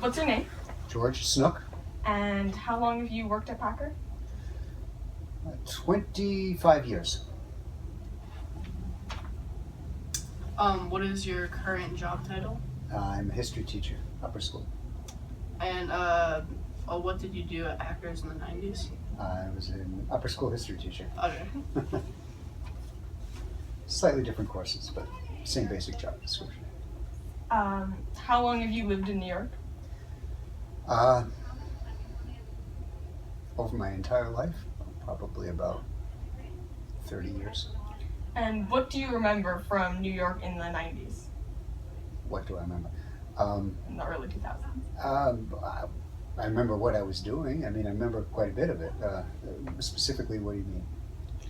What's your name? George Snook. And how long have you worked at Packer? 25 years. What is your current job title? I'm a history teacher, upper school. And what did you do at Packers in the 90s? I was an upper school history teacher. Okay. Slightly different courses, but same basic job description. How long have you lived in New York? Over my entire life, probably about 30 years. And what do you remember from New York in the 90s, What do I remember? in the early 2000s? I remember what I was doing. I mean, I remember quite a bit of it. Specifically, what do you mean?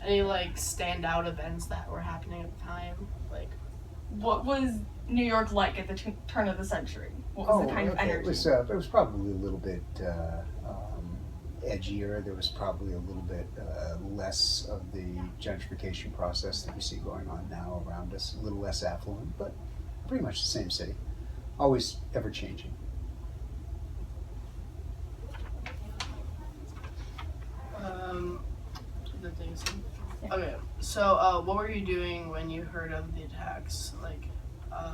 Any standout events that were happening at the time? What was New York like at the turn of the century? What was the kind of energy? It was probably a little bit edgier. There was probably a little bit less of the gentrification process that we see going on now around us. A little less affluent, but pretty much the same city. Always ever changing. The things. Okay, so what were you doing when you heard of the attacks?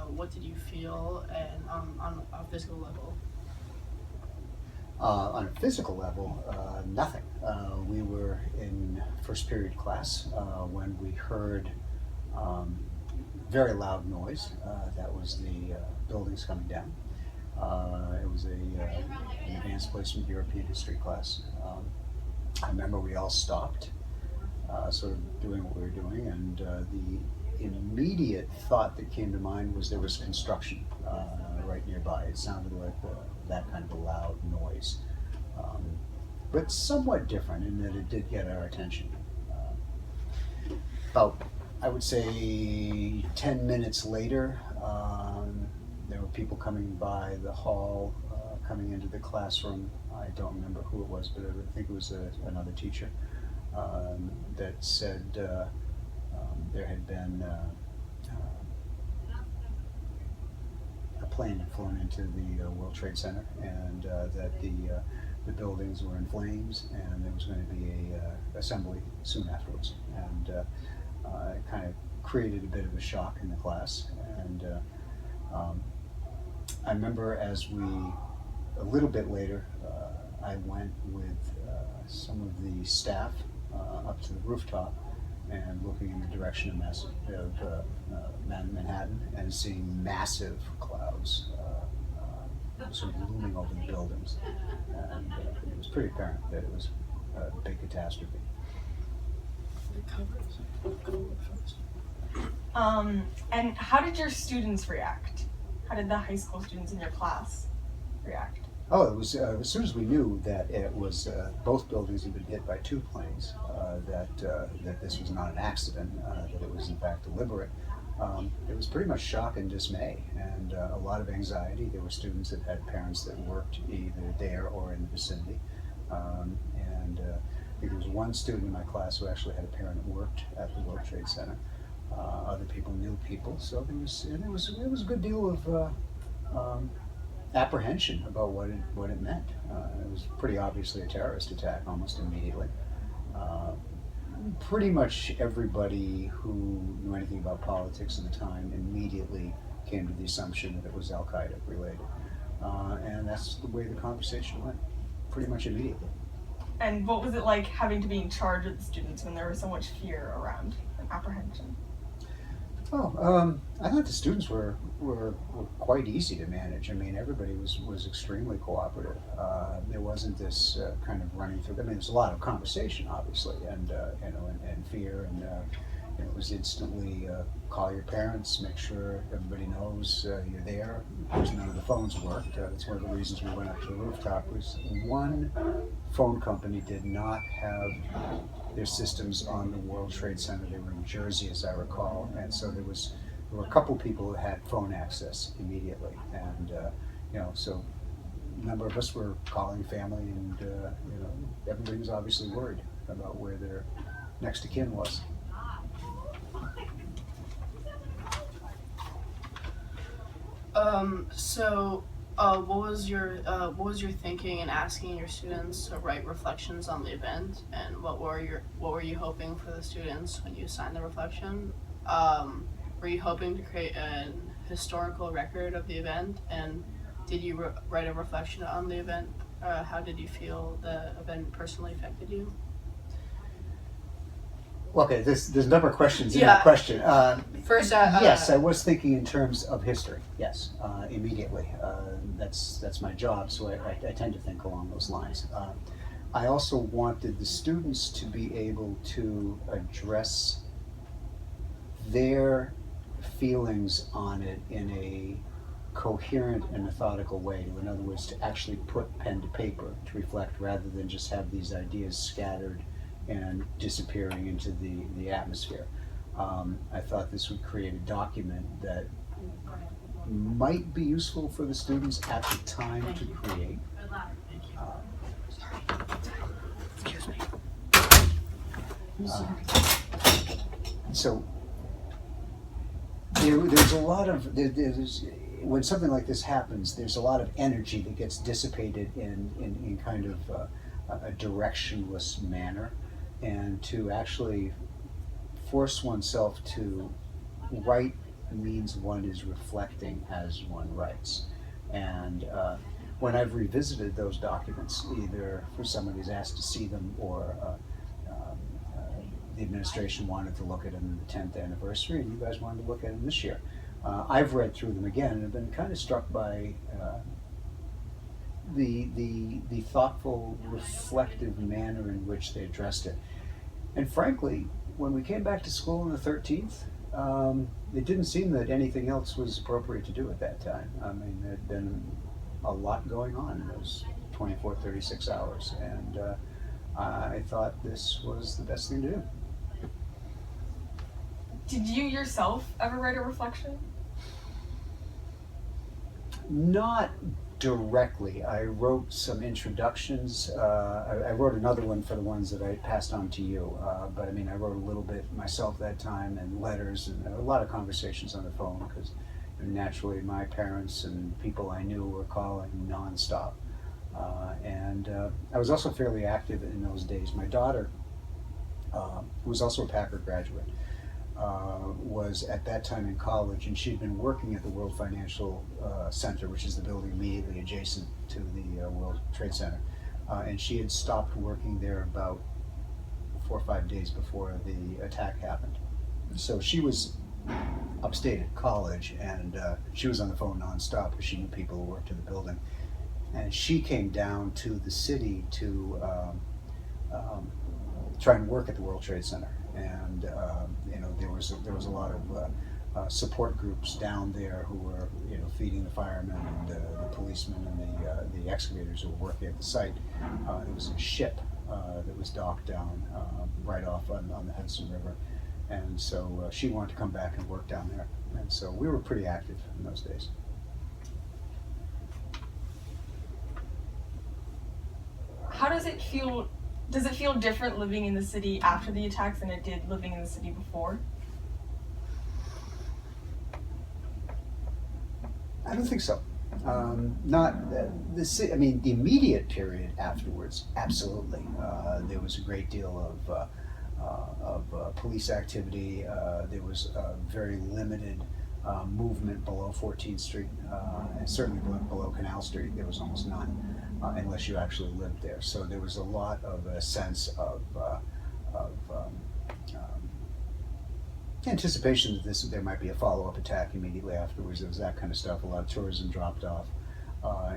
What did you feel, and on a physical level? On a physical level, nothing. We were in first period class when we heard very loud noise. That was the buildings coming down. It was an advanced placement European history class. I remember we all stopped, sort of doing what we were doing, and the immediate thought that came to mind was there was construction right nearby. It sounded like that kind of a loud noise, but somewhat different in that it did get our attention. About, I would say, 10 minutes later, there were people coming by the hall, coming into the classroom. I don't remember who it was, but I think it was another teacher that said there had been a plane had flown into the World Trade Center, and that the buildings were in flames, and there was going to be a assembly soon afterwards, and it kind of created a bit of a shock in the class. And I remember a little bit later, I went with some of the staff up to the rooftop and looking in the direction of Manhattan and seeing massive clouds sort of looming over the buildings. And it was pretty apparent that it was a big catastrophe. And how did your students react? How did the high school students in your class react? Oh, it was as soon as we knew that it was both buildings had been hit by two planes, that this was not an accident, that it was in fact deliberate. It was pretty much shock and dismay, and a lot of anxiety. There were students that had parents that worked either there or in the vicinity, and I think there was one student in my class who actually had a parent that worked at the World Trade Center. Other people knew people, so there was a good deal of apprehension about what it meant. It was pretty obviously a terrorist attack almost immediately. Pretty much everybody who knew anything about politics at the time immediately came to the assumption that it was Al-Qaeda related. And that's the way the conversation went, pretty much immediately. And what was it like having to be in charge of the students when there was so much fear around and apprehension? Oh, I thought the students were quite easy to manage. I mean, everybody was extremely cooperative. There wasn't this kind of running through. I mean, there's a lot of conversation, obviously, and and fear, and it was instantly call your parents, make sure everybody knows you're there. Of course, none of the phones worked. That's one of the reasons we went up to the rooftop. Was one phone company did not have their systems on the World Trade Center. They were in Jersey, as I recall, and so there were a couple people who had phone access immediately, and so a number of us were calling family, and everybody was obviously worried about where their next of kin was. So what was your thinking in asking your students to write reflections on the event, and what were you hoping for the students when you signed the reflection? Were you hoping to create an historical record of the event, and did you write a reflection on the event? How did you feel the event personally affected you? Okay, there's a number of questions in Yeah. that question. First, Yes, I was thinking in terms of history. Yes, immediately. That's my job, so I tend to think along those lines. I also wanted the students to be able to address their feelings on it in a coherent and methodical way. In other words, to actually put pen to paper to reflect rather than just have these ideas scattered and disappearing into the atmosphere. I thought this would create a document that might be useful for the students at the time to create. Excuse me. So there's a lot of there's when something like this happens, there's a lot of energy that gets dissipated in kind of a directionless manner, and to actually force oneself to write means one is reflecting as one writes. And when I've revisited those documents, either for someone who's asked to see them or the administration wanted to look at them in the 10th anniversary, and you guys wanted to look at them this year. I've read through them again and have been kind of struck by the thoughtful, reflective manner in which they addressed it. And frankly, when we came back to school on the 13th, it didn't seem that anything else was appropriate to do at that time. I mean, there had been a lot going on in those 24, 36 hours, and I thought this was the best thing to do. Did you yourself ever write a reflection? Not directly. I wrote some introductions. I wrote another one for the ones that I passed on to you. But I mean, I wrote a little bit myself that time, and letters, and a lot of conversations on the phone, because naturally my parents and people I knew were calling nonstop. And I was also fairly active in those days. My daughter, who was also a Packer graduate, was at that time in college, and she'd been working at the World Financial Center, which is the building immediately adjacent to the World Trade Center. And she had stopped working there about 4 or 5 days before the attack happened. So she was upstate at college, and she was on the phone nonstop because she knew people who worked in the building. And she came down to the city to try and work at the World Trade Center. And there was a lot of support groups down there who were feeding the firemen and the policemen and the excavators who were working at the site. There was a ship that was docked down right off on the Hudson River, and so she wanted to come back and work down there. And so we were pretty active in those days. How does it feel? Does it feel different living in the city after the attacks than it did living in the city before? I don't think so. Not I mean, the immediate period afterwards, absolutely. There was a great deal of police activity. There was very limited movement below 14th Street, and certainly below Canal Street. There was almost none. Unless you actually lived there. So there was a lot of a sense of anticipation that there might be a follow-up attack immediately afterwards. There was that kind of stuff. A lot of tourism dropped off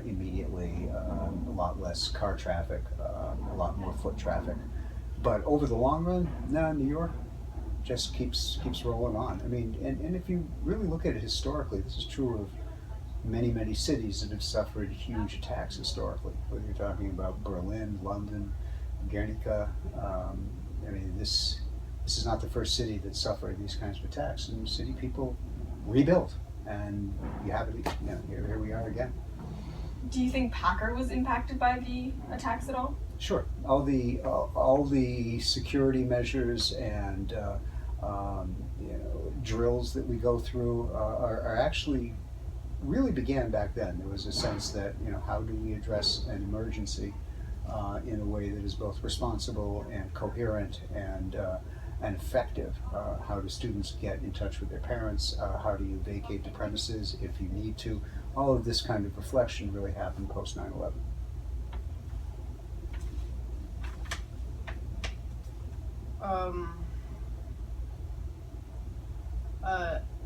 immediately. A lot less car traffic, a lot more foot traffic. But over the long run, no, New York just keeps rolling on. I mean, and if you really look at it historically, this is true of many cities that have suffered huge attacks historically. Whether you're talking about Berlin, London, Guernica, I mean, this is not the first city that suffered these kinds of attacks. And city people rebuilt, and you have it. Here we are again. Do you think Packer was impacted by the attacks at all? Sure. All the security measures and drills that we go through are actually really began back then. There was a sense that, how do we address an emergency in a way that is both responsible and coherent and effective? How do students get in touch with their parents? How do you vacate the premises if you need to? All of this kind of reflection really happened post 9/11.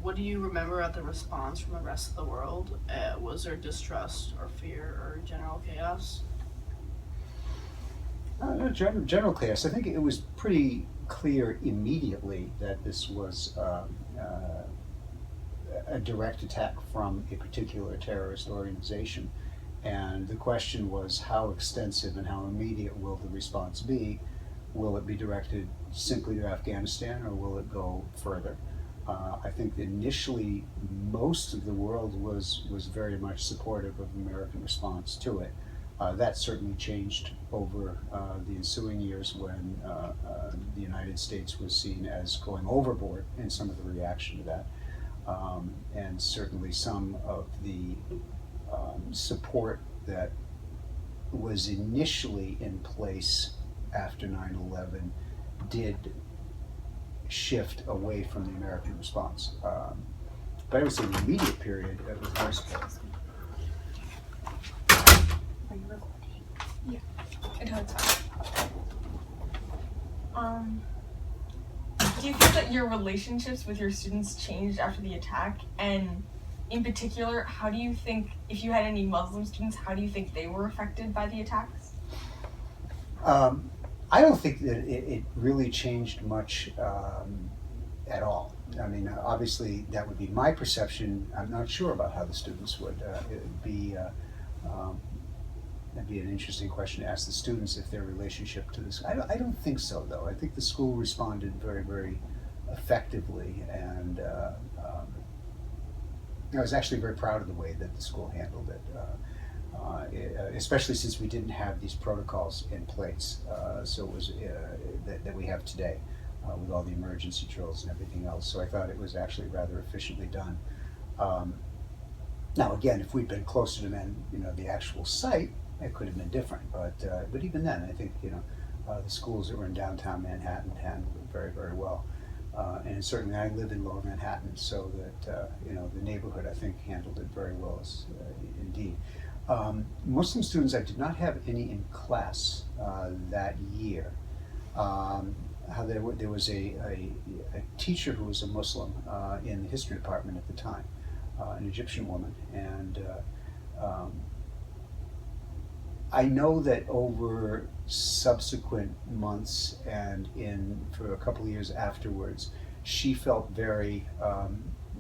What do you remember at the response from the rest of the world? Was there distrust or fear or general chaos? No, general chaos. I think it was pretty clear immediately that this was a direct attack from a particular terrorist organization. And the question was, how extensive and how immediate will the response be? Will it be directed simply to Afghanistan, or will it go further? I think initially most of the world was very much supportive of the American response to it. That certainly changed over the ensuing years when the United States was seen as going overboard in some of the reaction to that. And certainly some of the support that was initially in place after 9/11 did shift away from the American response. But I would say the immediate period was very supportive. Are you recording? Yeah. Until it's fine. Do you think that your relationships with your students changed after the attack? And in particular, how do you think, if you had any Muslim students, how do you think they were affected by the attacks? I don't think that it really changed much at all. I mean, obviously that would be my perception. I'm not sure about how the students would. It'd be that'd be an interesting question to ask the students if their relationship to this. I don't think so, though. I think the school responded very, very effectively, and I was actually very proud of the way that the school handled it. Especially since we didn't have these protocols in place, so it was that we have today with all the emergency drills and everything else. So I thought it was actually rather efficiently done. Now, again, if we'd been closer to the actual site, it could have been different. But even then, I think the schools that were in downtown Manhattan handled it very, very well. And certainly, I live in Lower Manhattan, so that the neighborhood, I think, handled it very well, indeed. Muslim students, I did not have any in class that year. There was a teacher who was a Muslim in the history department at the time, an Egyptian woman, and I know that over subsequent months and for a couple of years afterwards, she felt very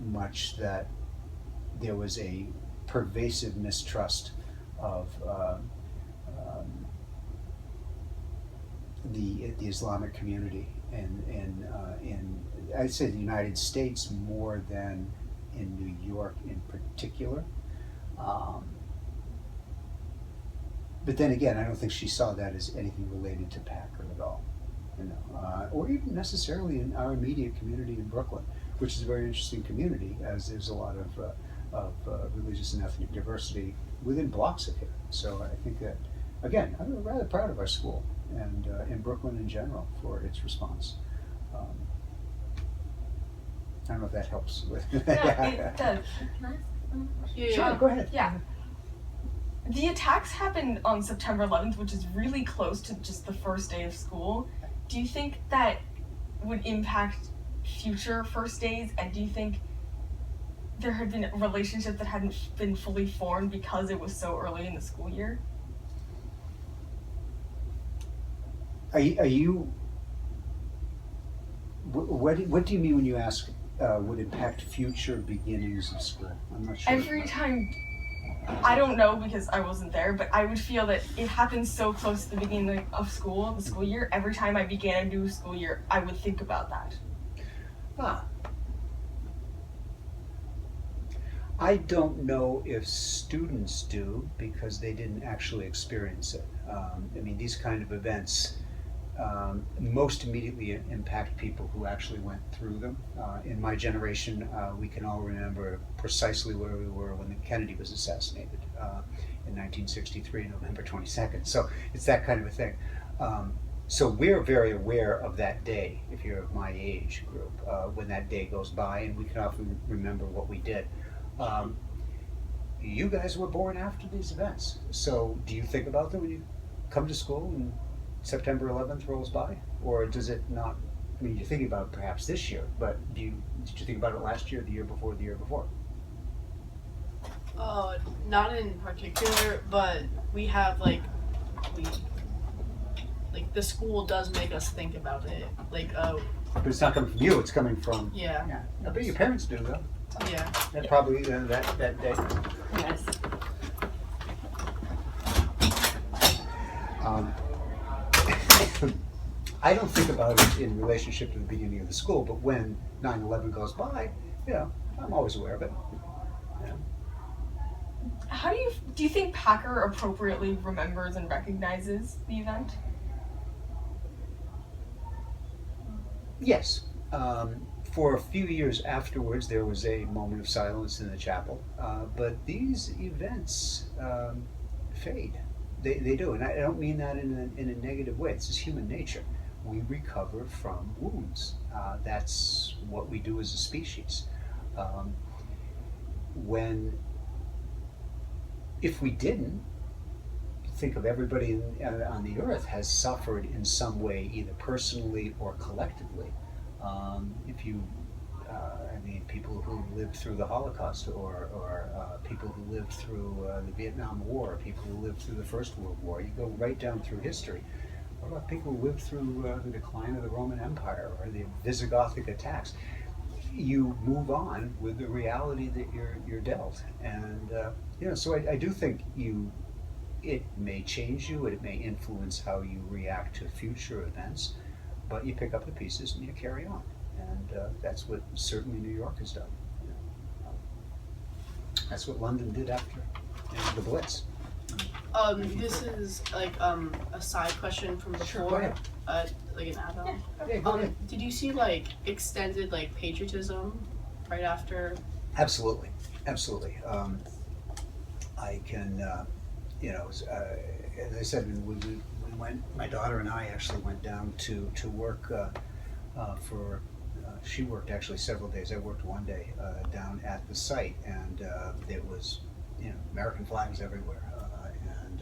much that there was a pervasive mistrust of the Islamic community in I'd say the United States more than in New York in particular. But then again, I don't think she saw that as anything related to Packer at all, or even necessarily in our immediate community in Brooklyn, which is a very interesting community, as there's a lot of religious and ethnic diversity within blocks of here. So I think that, again, I'm rather proud of our school and in Brooklyn in general for its response. I don't know if that helps with. Yeah, it does. Can I ask one question? Yeah. Sure, go ahead. Yeah. The attacks happened on September 11th, which is really close to just the first day of school. Do you think that would impact future first days? And do you think there had been relationships that hadn't been fully formed because it was so early in the school year? Are you? What do you mean when you ask would impact future beginnings of school? I'm not sure. Every time, I don't know because I wasn't there, but I would feel that it happens so close to the beginning of school, the school year. Every time I began a new school year, I would think about that. I don't know if students do because they didn't actually experience it. I mean, these kind of events most immediately impact people who actually went through them. In my generation, we can all remember precisely where we were when Kennedy was assassinated in 1963, November 22nd. So it's that kind of a thing. So we're very aware of that day, if you're of my age group, when that day goes by, and we can often remember what we did. You guys were born after these events, so do you think about them when you come to school and September 11th rolls by? Or does it not? I mean, you're thinking about it perhaps this year, but did you think about it last year, the year before, the year before? Not in particular, but we have like the school does make us think about it. But it's not coming from you; it's coming from. Yeah. Yeah, I bet your parents do though. Yeah. That probably that day. Yes. I don't think about it in relationship to the beginning of the school, but when 9/11 goes by, I'm always aware of it. How do you think Packer appropriately remembers and recognizes the event? Yes. For a few years afterwards, there was a moment of silence in the chapel, but these events fade. They do, and I don't mean that in a negative way. It's just human nature. We recover from wounds. That's what we do as a species. If we didn't, think of everybody on the earth has suffered in some way, either personally or collectively. People who lived through the Holocaust, or people who lived through the Vietnam War, people who lived through the First World War. You go right down through history. What about people who lived through the decline of the Roman Empire or the Visigothic attacks? You move on with the reality that you're dealt, and So I do think it may change you, it may influence how you react to future events, but you pick up the pieces and you carry on. And that's what certainly New York has done. That's what London did after the Blitz. This is a side question from before. Sure, go ahead. Like an add-on. Yeah, go ahead. Did you see extended patriotism right after? Absolutely. I can, as I said, we went. My daughter and I actually went down to work for. She worked actually several days. I worked one day down at the site, and there was, American flags everywhere, and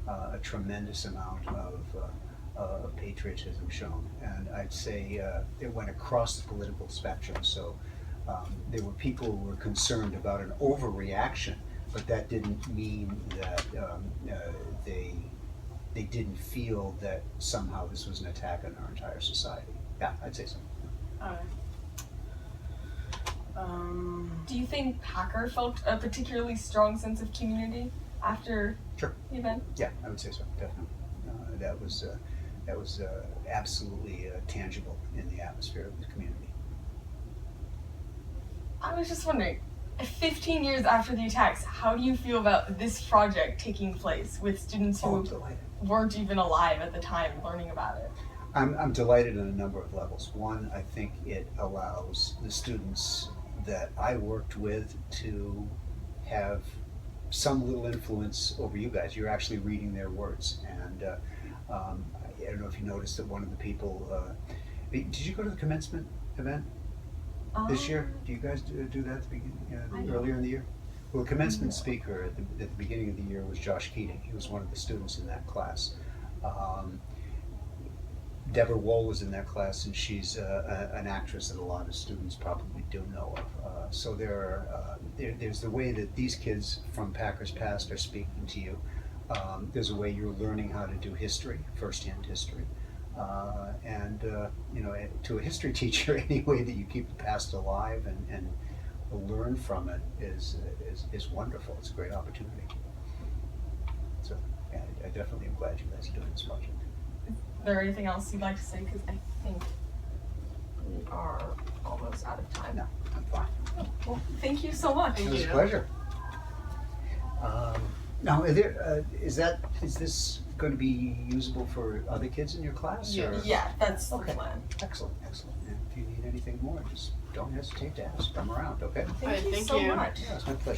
a tremendous amount of patriotism shown. And I'd say it went across the political spectrum. So there were people who were concerned about an overreaction, but that didn't mean that they didn't feel that somehow this was an attack on our entire society. Yeah, I'd say so. Alright. Do you think Packer felt a particularly strong sense of community after Sure. the event? Yeah, I would say so, definitely. That was absolutely tangible in the atmosphere of the community. I was just wondering, 15 years after the attacks, how do you feel about this project taking place with students who I'm delighted. weren't even alive at the time learning about it? I'm delighted on a number of levels. One, I think it allows the students that I worked with to have some little influence over you guys. You're actually reading their words. And I don't know if you noticed that one of the people, did you go to the commencement event this year? Do you guys do that at the beginning, earlier in the year? Well, the commencement speaker at the beginning of the year was Josh Keating. He was one of the students in that class. Deborah Wool was in that class, and she's an actress that a lot of students probably do know of. So there's the way that these kids from Packers Past are speaking to you. There's a way you're learning how to do history, firsthand history. And to a history teacher, any way that you keep the past alive and learn from it is wonderful. It's a great opportunity. So yeah, I definitely am glad you guys are doing this project. Is there anything else you'd like to say? Because I think we are almost out of time. No, I'm fine. Well, thank you so much. It was a pleasure. Now, is this going to be usable for other kids in your class? Yeah. Or? Yeah, that's Okay. the plan. Excellent, excellent. And if you need anything more, just don't hesitate to ask. I'm around, okay? Thank Alright, you thank so you. much. Yeah, it's my pleasure.